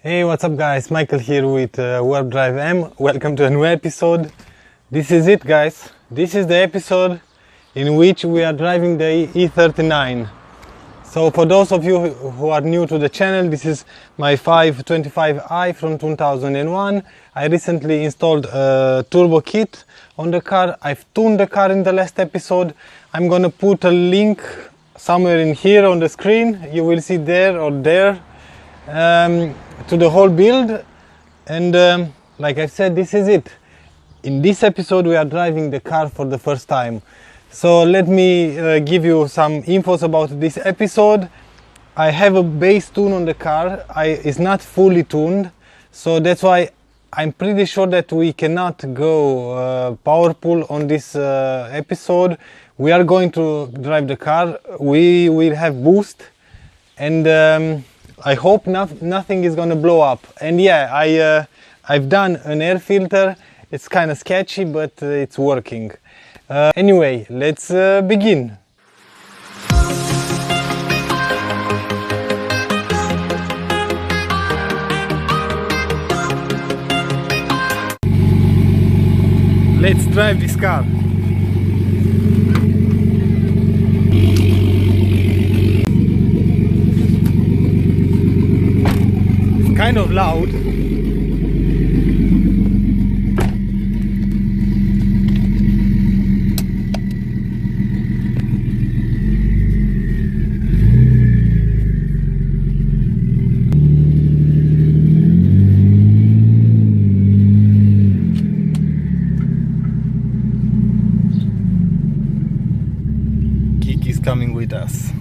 Hey, what's up guys? Michael here with WarpDriveM. Welcome to a new episode. This is it guys. This is the episode in which we are driving the E39. So for those of you who are new to the channel, this is my 525i from 2001. I recently installed a turbo kit on the car. I've tuned the car in the last episode. I'm gonna put a link somewhere in here on the screen. You will see there or there. To the whole build, and like I said, this is it. In this episode we are driving the car for the first time, so let me give you some infos about this episode. I have a base tune on the car. It's not fully tuned, so that's why I'm pretty sure that we cannot go power pull on this episode. We are going to drive the car. We will have boost, and I hope nothing is gonna blow up. And yeah, I've done an air filter. It's kind of sketchy, but it's working. Anyway, let's begin. Let's drive this car. Kind of loud. Kiki is coming with us.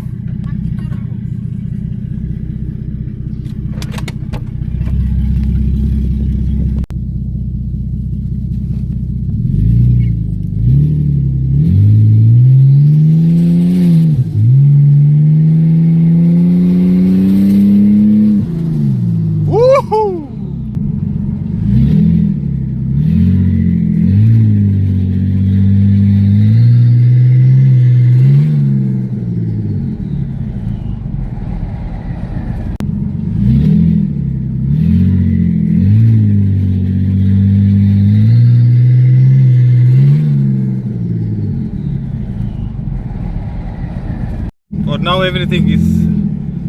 For now everything is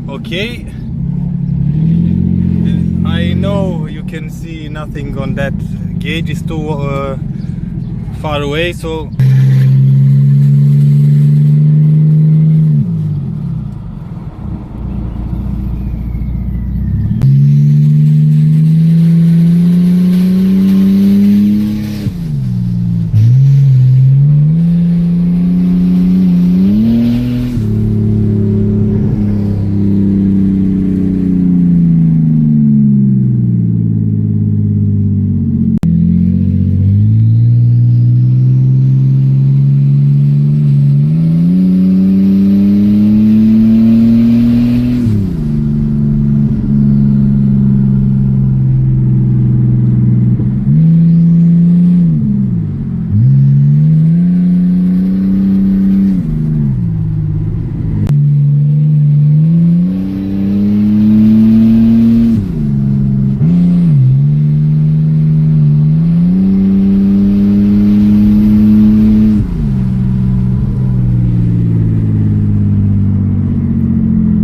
okay. I know you can see nothing on that gauge, is too far away, so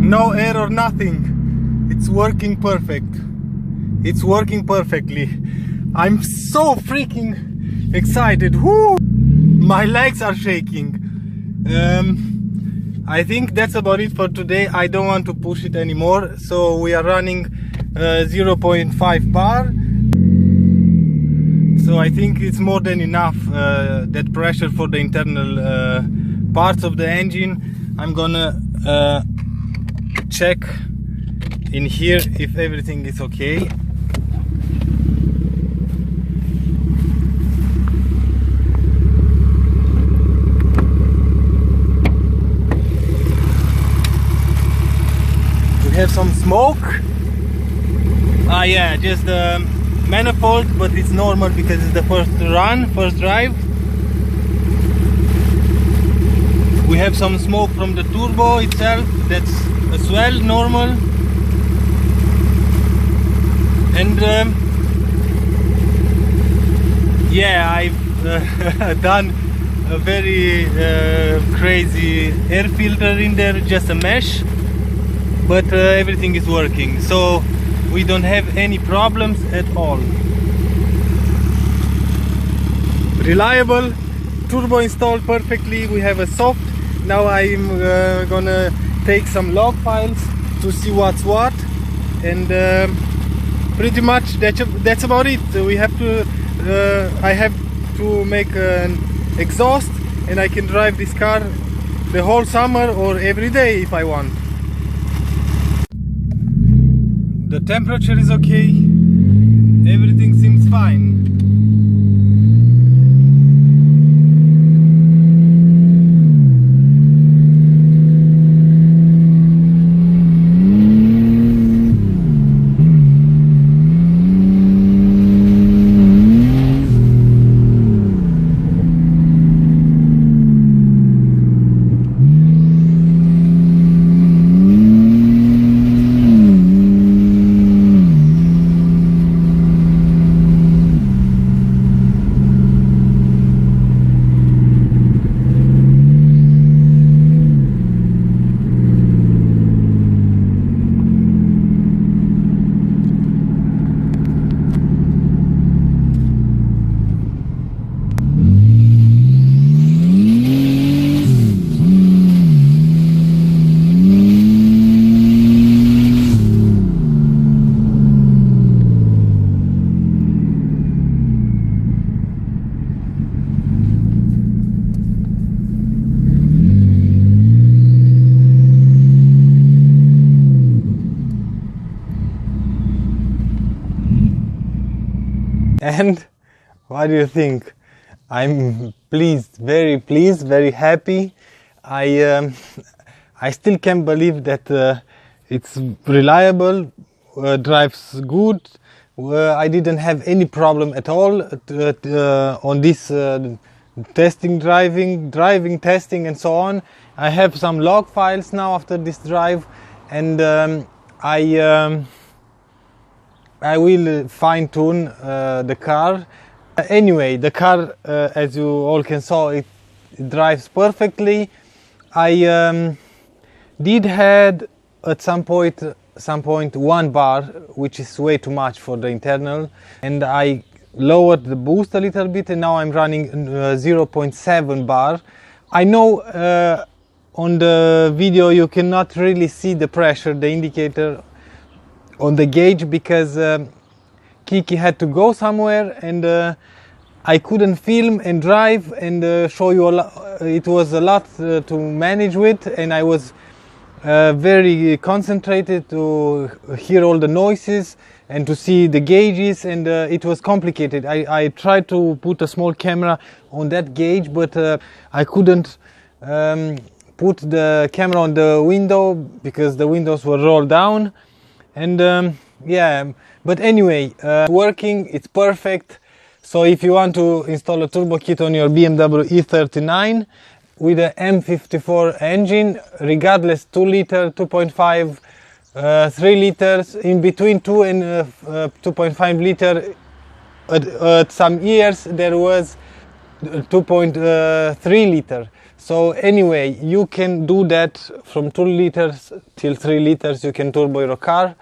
no error, nothing. It's working perfect. It's working perfectly. I'm so freaking excited. Woo! My legs are shaking. I think that's about it for today. I don't want to push it anymore, so we are running 0.5 bar. So I think it's more than enough, that pressure for the internal parts of the engine. I'm gonna check in here if everything is okay. We have some smoke. Yeah, just the manifold, but it's normal because it's the first drive. We have some smoke from the turbo itself, that's as well normal. yeah, I've done a very crazy air filter in there, just a mesh, but everything is working, so we don't have any problems at all. Reliable, turbo installed perfectly. We have a soft. Now I'm gonna take some log files to see what's what, and pretty much that's about it. We have to I have to make an exhaust, and I can drive this car the whole summer or every day if I want. The temperature is okay, everything seems fine. And what do you think? I'm pleased, very happy. I still can't believe that it's reliable, drives good. I didn't have any problem at all on this driving testing and so on. I have some log files now after this drive, and I will fine-tune the car. Anyway, the car, as you all can see, it drives perfectly. I did had at some point 1 bar, which is way too much for the internal, and I lowered the boost a little bit, and now I'm running 0.7 bar. I know on the video you cannot really see the pressure, the indicator on the gauge, because Kiki had to go somewhere, and I couldn't film and drive and show you a lot. It was a lot to manage with, and I was very concentrated to hear all the noises and to see the gauges, and it was complicated. I tried to put a small camera on that gauge, but I couldn't put the camera on the window because the windows were rolled down. And yeah, but anyway, working, it's perfect. So if you want to install a turbo kit on your BMW E39 with a M54 engine, regardless 2 liter, 2.5, 3 liters, in between 2 and 2.5 liter, at some years there was 2.3 liter. So anyway, you can do that from 2 liters till 3 liters. You can turbo your car.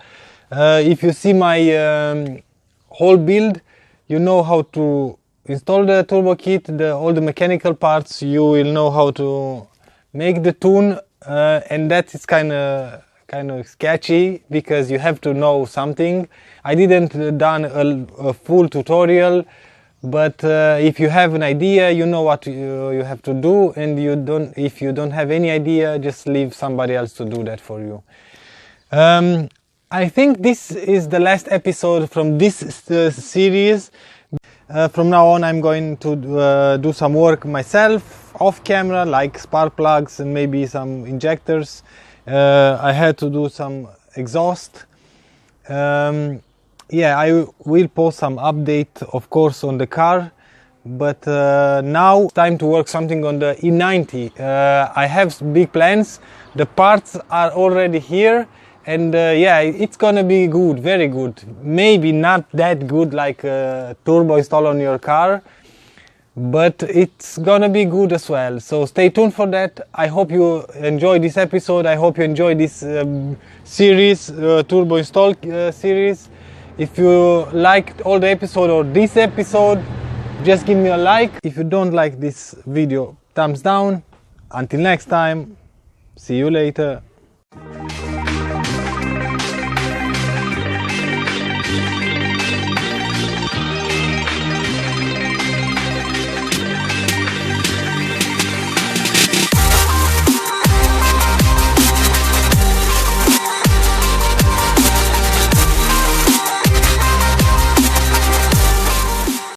If you see my whole build, you know how to install the turbo kit, all the mechanical parts. You will know how to make the tune, and that is kind of sketchy because you have to know something. I didn't done a full tutorial. But if you have an idea, you know what you have to do, and if you don't have any idea, just leave somebody else to do that for you. I think this is the last episode from this series. From now on, I'm going to do some work myself off camera, like spark plugs and maybe some injectors. I had to do some exhaust. Yeah, I will post some update, of course, on the car, but now it's time to work something on the E90. I have big plans. The parts are already here, and yeah, it's gonna be good, very good. Maybe not that good like turbo install on your car, but it's gonna be good as well. So stay tuned for that. I hope you enjoy this episode. I hope you enjoy this series, turbo install series. If you liked all the episode or this episode, just give me a like. If you don't like this video, thumbs down. Until next time, see you later.